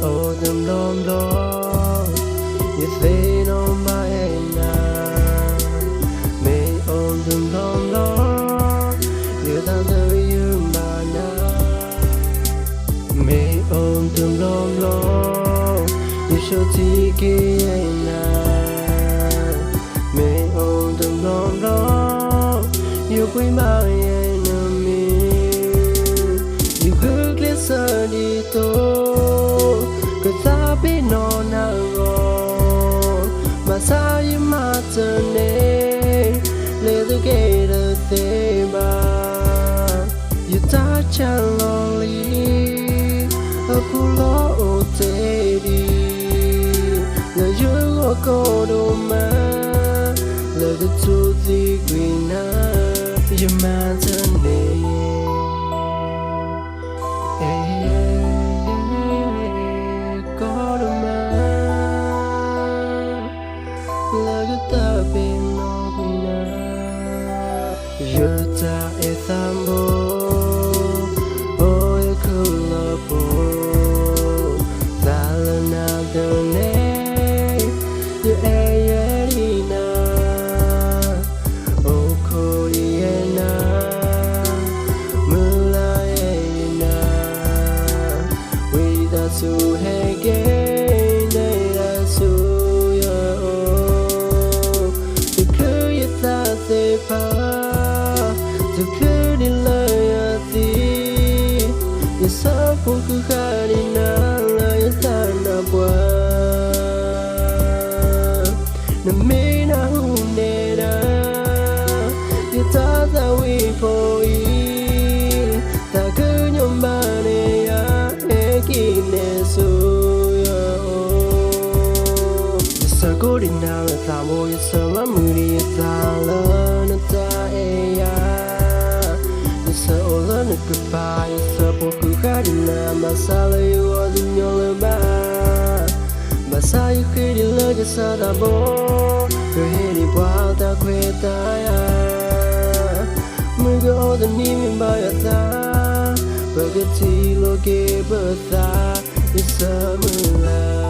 oh them long long you say no my na me oh them long long you that you mana me oh them long long you should take it na me oh them long long you quay my enemy you could listen to Masai matane le the gate of theba you touch a lonely a pulo tedi le you go to man le the to the green you matane Yuta ethambo, oh ekulabo, thalana done, you ayerina, oh koyena, mulayena, without to again, they so yo, the kuyata sepa. The good in loyalty is up for Karina, Layatana Bois. The main Ahunera, you thought that we for you. The good your money, Ekiness. It's a good in our time, it's a moody, it's a learn. Goodbye, support who got in a masala, you was in your back. Masai could you look at Sadabo, go ahead, wild, I quit. Move all the name by a thigh, but the tea look gave a thigh, it's a moonlight.